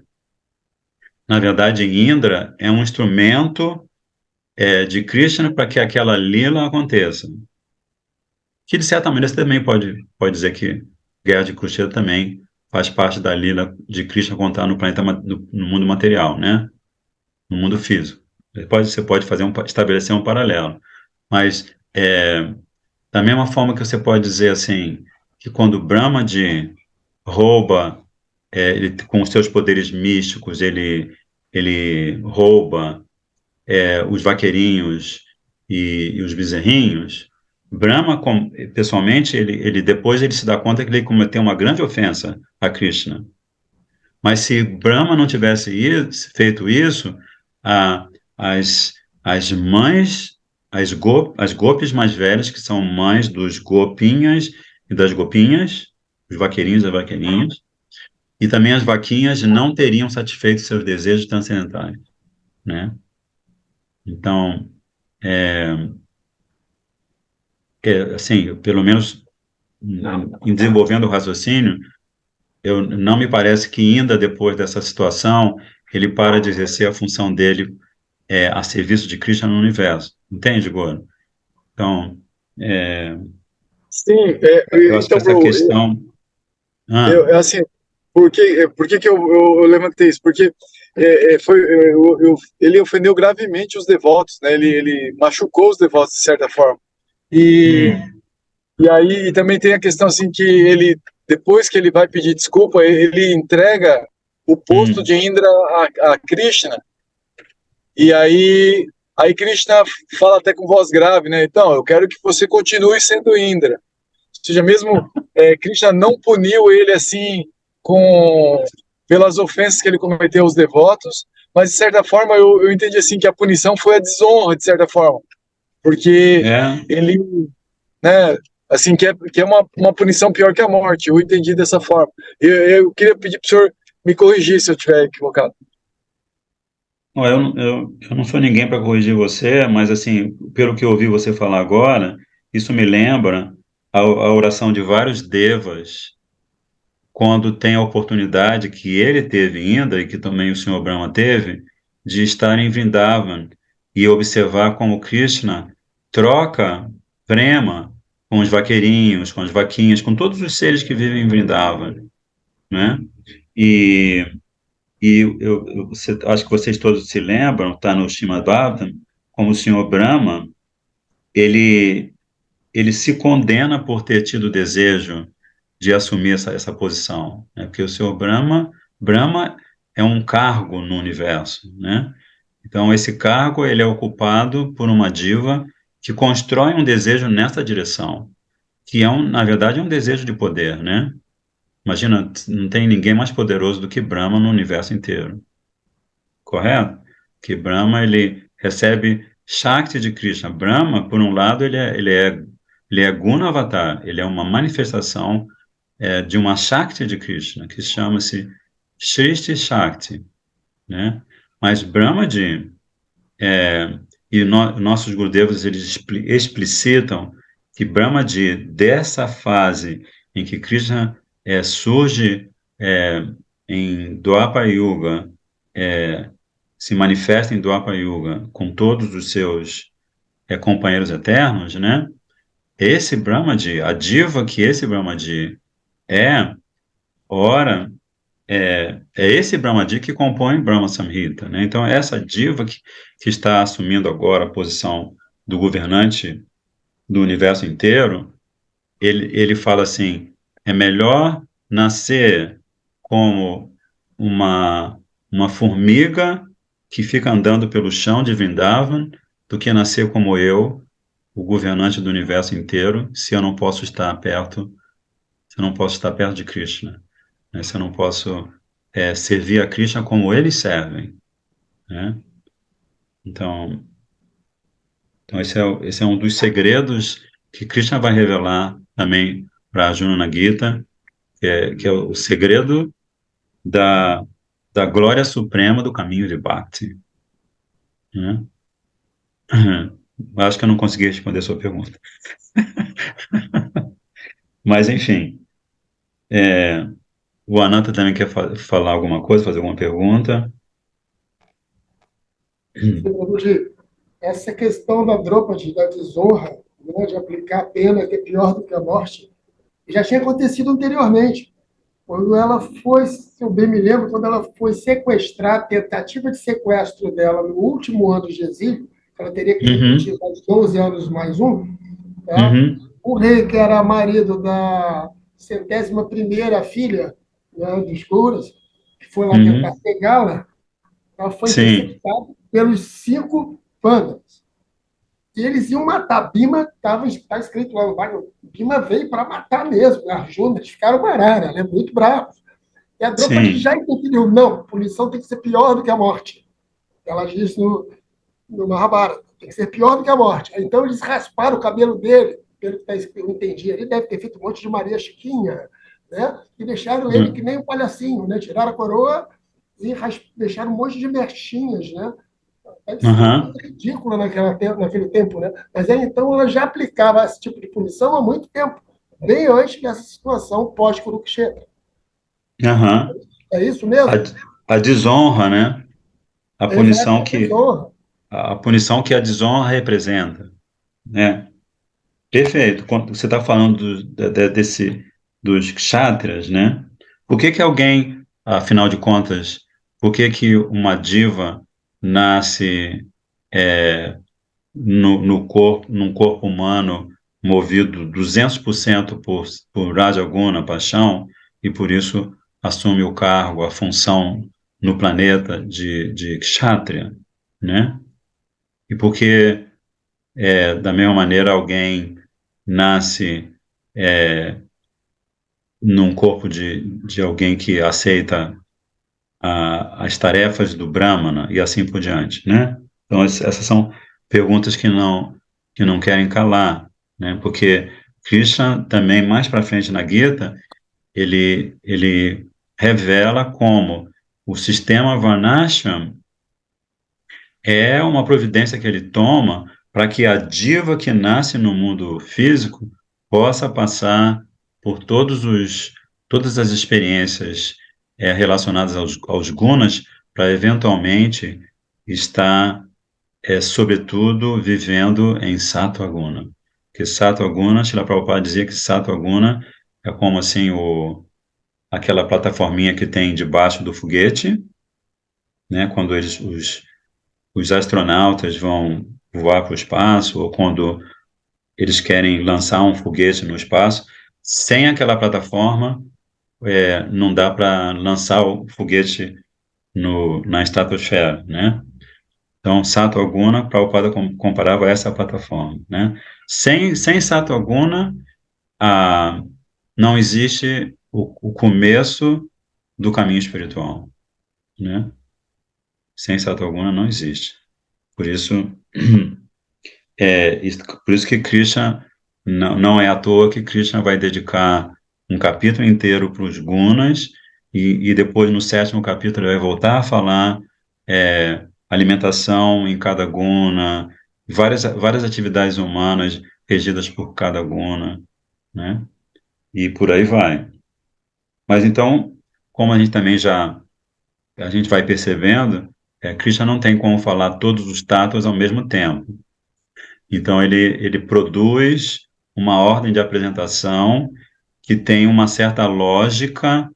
na verdade, Indra é um instrumento de Krishna para que aquela lila aconteça. Que, de certa maneira, você também pode dizer que Guerra de Kurukshetra também faz parte da lila de Krishna contar no planeta, no mundo material, né? No mundo físico. Você pode estabelecer um paralelo. Mas, da mesma forma que você pode dizer assim, que quando Brahma rouba, com os seus poderes místicos, ele rouba os vaqueirinhos e os bezerrinhos, Brahma, pessoalmente, ele depois ele se dá conta que ele cometeu uma grande ofensa a Krishna. Mas se Brahma não tivesse feito isso, a, as, as mães, as gopis mais velhas, que são mães dos gopinhas e das gopinhas, os vaqueirinhos e as vaqueirinhas, e também as vaquinhas não teriam satisfeito seus desejos transcendentais, né? Então, assim, pelo menos em desenvolvendo o raciocínio, não me parece que ainda depois dessa situação ele para de exercer a função dele a serviço de Krishna no universo. Entende, Goro? Então, sim, eu acho que então, essa bro, questão. Ah, assim, por que que eu levantei isso? Porque ele ofendeu gravemente os devotos, né? Ele machucou os devotos de certa forma. E, hum, e aí também tem a questão assim que ele, depois que ele vai pedir desculpa, ele entrega o posto hum, de Indra a Krishna. E aí Krishna fala até com voz grave, né? Então, eu quero que você continue sendo Indra. Ou seja, mesmo Krishna não puniu ele assim com pelas ofensas que ele cometeu aos devotos, mas de certa forma eu entendi assim que a punição foi a desonra, de certa forma, porque é, ele, né, assim, que é uma punição pior que a morte. Eu entendi dessa forma. Eu queria pedir para o senhor me corrigir se eu estiver equivocado. Ó, eu não sou ninguém para corrigir você, mas assim, pelo que eu ouvi você falar agora, isso me lembra a oração de vários devas quando tem a oportunidade que ele teve ainda, e que também o Senhor Brahma teve, de estar em Vrindavan e observar como Krishna troca prema com os vaqueirinhos, com as vaquinhas, com todos os seres que vivem em Vrindavan, né? E, acho que vocês todos se lembram, está no Srimad Bhagavatam, como o Senhor Brahma, ele, ele se condena por ter tido o desejo de assumir essa posição, né? Porque o senhor Brahma é um cargo no universo, né? Então, esse cargo ele é ocupado por uma diva que constrói um desejo nessa direção, que na verdade, é um desejo de poder, né? Imagina, não tem ninguém mais poderoso do que Brahma no universo inteiro, correto? Que Brahma, ele recebe Shakti de Krishna. Brahma, por um lado, ele é Guna Avatar, ele é uma manifestação de uma Shakti de Krishna, que chama-se Shrishti Shakti, né? Mas Brahmaji nossos Gurudevas, eles explicitam que Brahmaji, dessa fase em que Krishna surge em Dwapara Yuga, se manifesta em Dwapara Yuga com todos os seus companheiros eternos, né? Esse Brahmaji, a diva que esse Brahmaji é, ora, é esse Brahmadi que compõe Brahma Samhita, né? Então, essa diva que está assumindo agora a posição do governante do universo inteiro, ele fala assim, é melhor nascer como uma formiga que fica andando pelo chão de Vrindavan do que nascer como eu, o governante do universo inteiro, se eu não posso estar perto, se eu não posso estar perto de Krishna, né? Se eu não posso servir a Krishna como eles servem, né? Então, esse é um dos segredos que Krishna vai revelar também para Arjuna na Gita, que é o segredo da, da glória suprema do caminho de Bhakti, né? Acho que eu não consegui responder a sua pergunta. Mas, enfim, o Ananta também quer falar alguma coisa, fazer alguma pergunta. Prabhuji, essa questão da Draupadi, da desonra, né, de aplicar a pena, que é pior do que a morte, já tinha acontecido anteriormente. Quando ela foi, se eu bem me lembro, quando ela foi sequestrar, tentativa de sequestro dela no último ano de exílio, ela teria que repetir Uhum, mais 12 anos mais um, tá? uhum, O rei, que era marido da 101ª filha, né, dos Kouras, que foi lá tentar uhum, pegá-la, ela foi sim, interceptada pelos 5 pândalos. E eles iam matar. Bima, tá escrito lá no bagulho, Bima veio para matar mesmo. Arjuna, eles ficaram barara, ela é muito brava. E a Draupadi sim, já entendeu, não, punição tem que ser pior do que a morte. Ela diz no Mahabharata, tem que ser pior do que a morte. Então eles rasparam o cabelo dele, pelo que eu entendi, ele deve ter feito um monte de Maria Chiquinha, né? E deixaram ele que uhum, nem um palhacinho, né? Tiraram a coroa e deixaram um monte de mechinhas, né? Deve ser uma coisa uhum, ridícula naquele tempo, né? Mas aí, então ela já aplicava esse tipo de punição há muito tempo, bem antes dessa situação pós-Kurukshetra. uhum. É isso A, mesmo? a desonra, né? A Exato, punição é que desonra. a punição que a desonra representa, né? Perfeito. Quando você está falando dos kshatras, né? Por que que alguém, afinal de contas, por que que uma diva nasce no corpo, num corpo humano movido 200% por Rajaguna, paixão, e por isso assume o cargo, a função no planeta de kshatriya, né? E porque, da mesma maneira, alguém nasce num corpo de alguém que aceita as tarefas do Brahmana e assim por diante, né? Então, essas são perguntas que não querem calar, né? Porque Krishna também, mais para frente na Gita, ele revela como o sistema Varnashram é uma providência que ele toma para que a diva que nasce no mundo físico possa passar por todas as experiências relacionadas aos gunas, para eventualmente estar, sobretudo, vivendo em Sattva Guna. Que Sattva Guna, Srila Prabhupada dizia que Sattva Guna é como assim aquela plataforminha que tem debaixo do foguete, né, quando os astronautas vão voar para o espaço, ou quando eles querem lançar um foguete no espaço, sem aquela plataforma, não dá para lançar o foguete na estratosfera, né? Então, Sato Aguna, Prabhupada comparava a essa plataforma, né? Sem Sato Aguna, não existe o começo do caminho espiritual, né? Sem Sato Aguna não existe. Por isso, por isso que Krishna, não é à toa que Krishna vai dedicar um capítulo inteiro para os gunas, e depois no sétimo capítulo ele vai voltar a falar alimentação em cada guna, várias atividades humanas regidas por cada guna, né? E por aí vai. Mas então, como a gente também a gente vai percebendo, Krishna não tem como falar todos os tatos ao mesmo tempo. Então, ele produz uma ordem de apresentação que tem uma certa lógica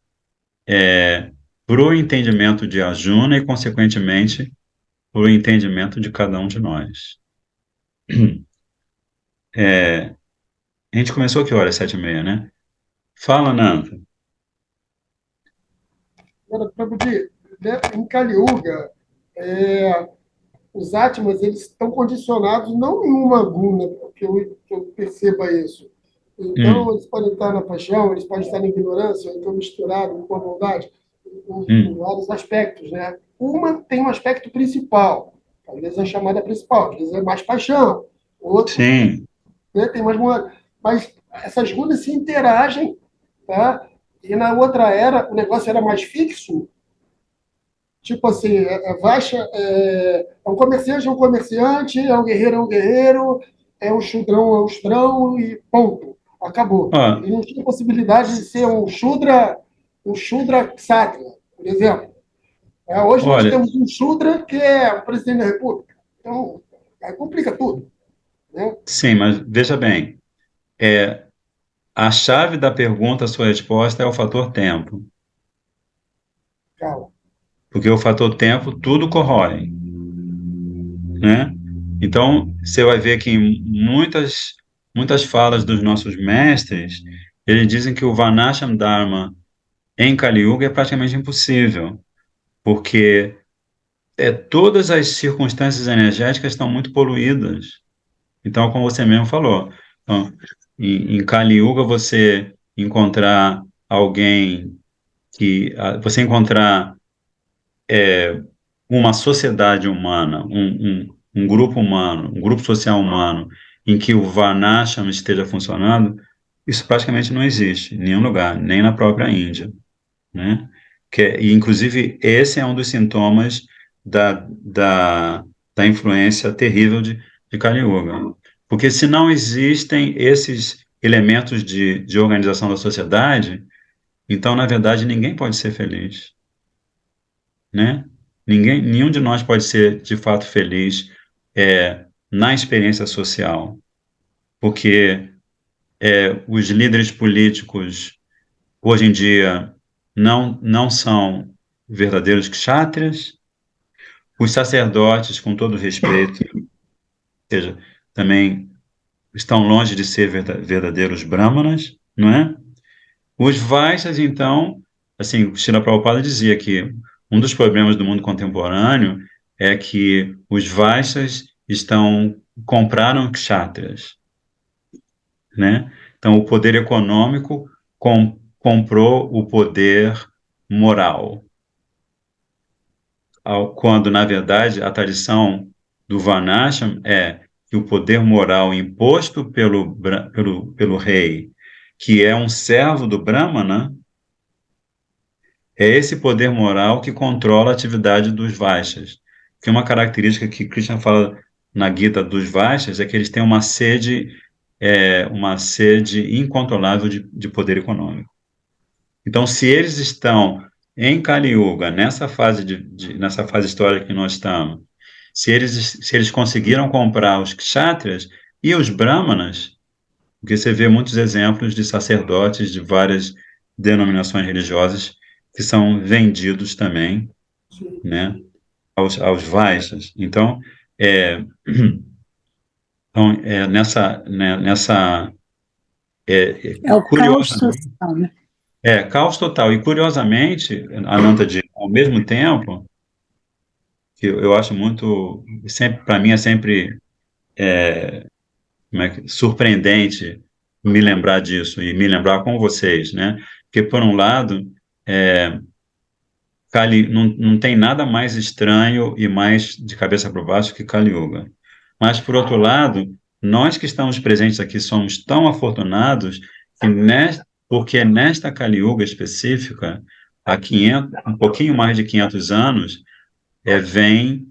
para o entendimento de Arjuna e, consequentemente, para o entendimento de cada um de nós. É, a gente começou que hora? 7h30, né? Fala, Nanta. Agora, Prabhuji, né, em Kali Yuga, é, os Atmas eles estão condicionados não em uma guna, que eu perceba isso. Então, Hum, eles podem estar na paixão, eles podem estar na ignorância, ou então misturados com a bondade, em hum, vários aspectos, né? Uma tem um aspecto principal, às vezes é chamada principal, às vezes é mais paixão, outro, sim. né, tem mais bondade. Mas essas gunas se interagem, tá? E na outra era, o negócio era mais fixo, tipo assim, Vaixa é um comerciante, é um guerreiro, é um chudrão e ponto. Acabou. Ó, Ele não tinha possibilidade de ser um Shudra Kshatriya, por exemplo. Hoje nós olha, temos um Shudra que é o presidente da República. Então, aí complica tudo. Né? sim, mas veja bem, é, a chave da pergunta, a sua resposta é o fator tempo, Calma. porque o fator tempo tudo corrói, né? Então, você vai ver que em muitas falas dos nossos mestres, eles dizem que o Varnashram Dharma em Kali Yuga é praticamente impossível, porque todas as circunstâncias energéticas estão muito poluídas. Então, como você mesmo falou, então, em Kali Yuga você encontrar alguém você encontrar uma sociedade humana, um grupo humano, um grupo social humano, em que o Varnashram esteja funcionando, isso praticamente não existe em nenhum lugar, nem na própria Índia, né? E, inclusive, esse é um dos sintomas da, da, da influência terrível de Kali Yuga. Porque se não existem esses elementos de organização da sociedade, então, na verdade, ninguém pode ser feliz, né? Nenhum de nós pode ser de fato feliz na experiência social, porque os líderes políticos hoje em dia não são verdadeiros kshatriyas, os sacerdotes, com todo respeito, ou seja, também estão longe de ser verdadeiros brahmanas, não é? Os Vaishyas, então, assim, o Srila Prabhupada dizia que um dos problemas do mundo contemporâneo é que os Vaishyas compraram kshatriyas, né? Então, o poder econômico comprou o poder moral, quando, na verdade, a tradição do Varnashram é que o poder moral imposto pelo rei, que é um servo do Brahmana, é esse poder moral que controla a atividade dos Vaishyas. Que uma característica que Krishna fala na Gita dos Vaishyas é que eles têm uma sede incontrolável de poder econômico. Então, se eles estão em Kali Yuga, nessa fase histórica que nós estamos, se eles conseguiram comprar os kshatriyas e os brahmanas, porque você vê muitos exemplos de sacerdotes de várias denominações religiosas que são vendidos também, né, aos Vaishyas. Então, é, nessa É o caos curiosa, social, né? caos total. E curiosamente, Ananta, ao mesmo tempo, que eu acho muito, sempre, para mim é sempre surpreendente me lembrar disso e me lembrar com vocês, né? Porque, por um lado, não tem nada mais estranho e mais de cabeça para baixo que Kali Yuga. Mas, por outro lado, nós que estamos presentes aqui somos tão afortunados que porque nesta Kali Yuga específica, há um pouquinho mais de 500 anos, vem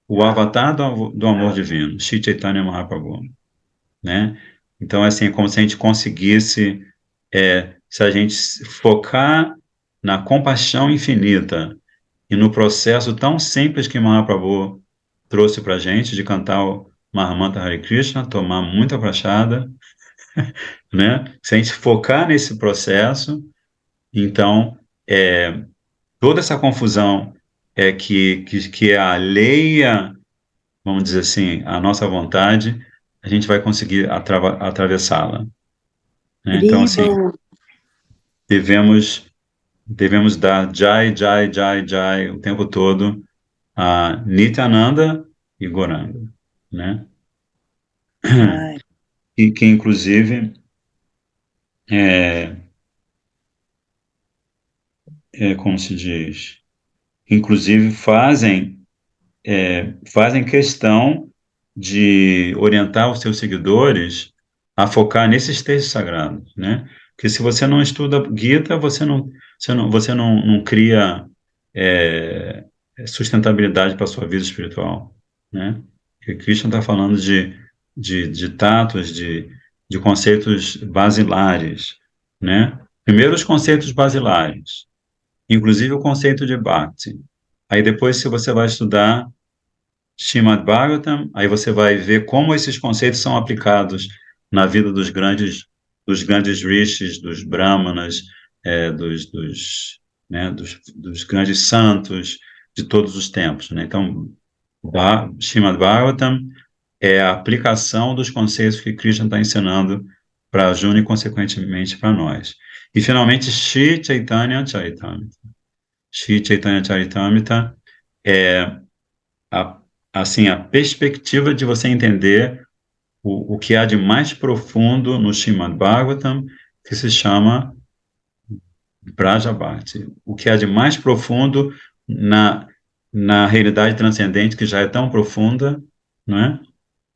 o avatar do amor divino, Shri Chaitanya Mahaprabhu, né? Então, assim, é como se a gente conseguisse, se a gente focar na compaixão infinita e no processo tão simples que Mahaprabhu trouxe para a gente de cantar o Mahamantra Hare Krishna, tomar muita prachada, né? Se a gente focar nesse processo, então toda essa confusão que é alheia vamos dizer assim, a nossa vontade, a gente vai conseguir atravessá-la, né? Então, assim, Tribal, devemos dar Jai, Jai, Jai, Jai o tempo todo a Nityananda e Goranga, né? ai, Que inclusive, é, como se diz, inclusive fazem questão de orientar os seus seguidores a focar nesses textos sagrados, né? Porque se você não estuda Gita, você não cria é, sustentabilidade para a sua vida espiritual, né? Porque Krishna está falando de tatos, de conceitos basilares, né? Primeiro os conceitos basilares, inclusive o conceito de Bhakti. Aí depois, se você vai estudar Srimad Bhagavatam, aí você vai ver como esses conceitos são aplicados na vida dos grandes rishis, dos brahmanas, dos grandes santos de todos os tempos, né? Então, Srimad Bhagavatam é a aplicação dos conceitos que Krishna está ensinando para Arjuna e, consequentemente, para nós. E, finalmente, Sri Chaitanya Charitamrita. Sri Chaitanya Charitamrita é a, assim, a perspectiva de você entender o que há de mais profundo no Srimad Bhagavatam, que se chama Brajabhati. O que há de mais profundo na realidade transcendente, que já é tão profunda, não é?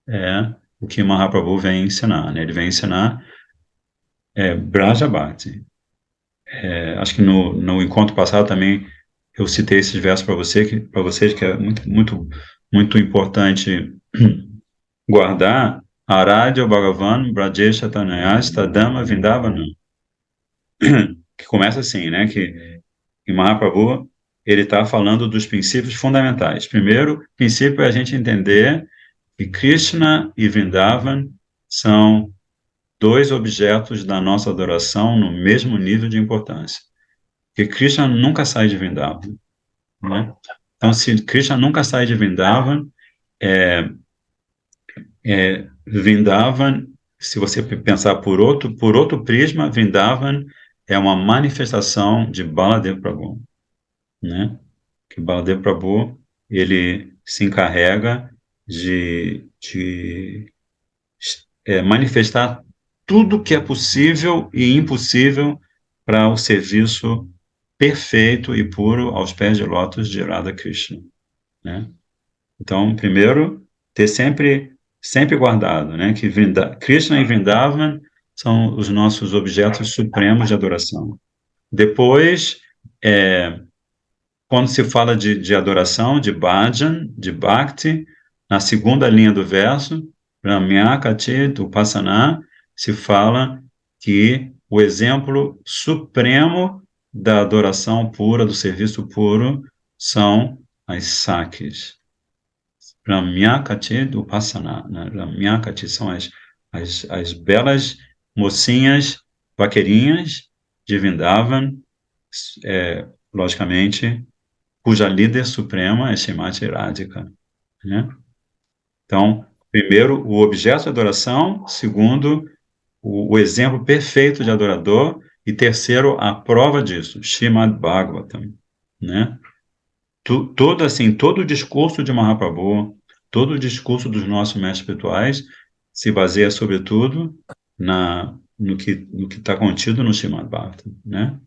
É o que Mahaprabhu vem ensinar, né? Ele vem ensinar Brajabhati. Acho que no encontro passado também eu citei esses versos para vocês, que é muito, muito, muito importante guardar. Aradya Bhagavan Brajesha Tanayas Tadama Vindavana, que começa assim, né? Que Mahaprabhu ele está falando dos princípios fundamentais. Primeiro princípio é a gente entender que Krishna e Vrindavan são dois objetos da nossa adoração no mesmo nível de importância. Porque Krishna nunca sai de Vrindavan, né? Então, se Krishna nunca sai de Vrindavan, Vrindavan, se você pensar por outro prisma, Vrindavan é uma manifestação de Baladev Prabhu, né? Que Baladev Prabhu, ele se encarrega de manifestar tudo que é possível e impossível para o serviço perfeito e puro aos pés de lótus de Radha Krishna, né? Então, primeiro, ter sempre guardado, né, que Krishna e Vrindavan são os nossos objetos supremos de adoração. Depois, quando se fala de adoração, de bhajan, de bhakti, na segunda linha do verso, Ramya Kati Upasana, se fala que o exemplo supremo da adoração pura, do serviço puro, são as sakis. Ramyakati Upasana, né? Ramyakati são as belas mocinhas vaqueirinhas de Vrindavan, logicamente, cuja líder suprema é Shrimati Radhika, né? Então, primeiro, o objeto de adoração; segundo, o exemplo perfeito de adorador; e terceiro, a prova disso, Srimad Bhagavatam, né? Todo o discurso de Mahaprabhu, todo o discurso dos nossos mestres espirituais se baseia, sobretudo, no que está contido no Srimad Bhagavatam, né?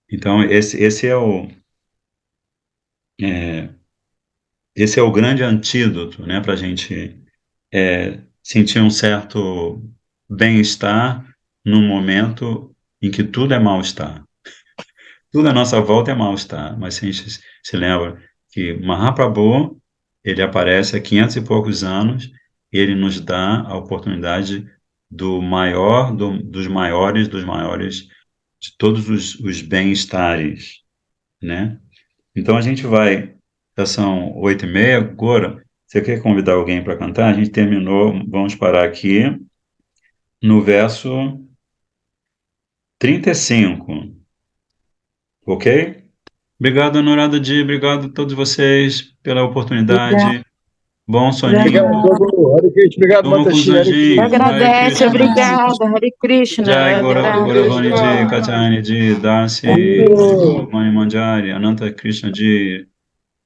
Então, esse é o grande antídoto, né, para a gente sentir um certo bem-estar num momento em que tudo é mal-estar. Tudo à nossa volta é mal-estar, mas se a gente se lembra que Mahaprabhu, ele aparece há 500 e poucos anos, e ele nos dá a oportunidade do maior, dos maiores, de todos os bem-estares, né? Então a gente vai, já são 8h30, agora, você quer convidar alguém para cantar? A gente terminou, vamos parar aqui no verso 35, ok? Obrigado, Anuradha Ji, obrigado a todos vocês pela oportunidade. Bom soninho. Obrigado, Prabhu. Hare Krishna. Obrigado, Durmam com os Matashi. Hare anjinhos. Krishna. Agradece, Hare Krishna. obrigada. Hare Krishna. Jai Radharani. Gauravani Ji, Katyayani Ji, Darcy, Mani Manjari, Ananta Krishna Ji,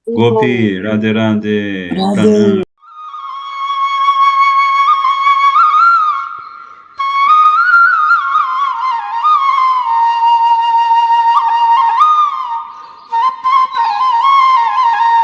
Gopi, Radhe Radhe, Radhe. Pranam.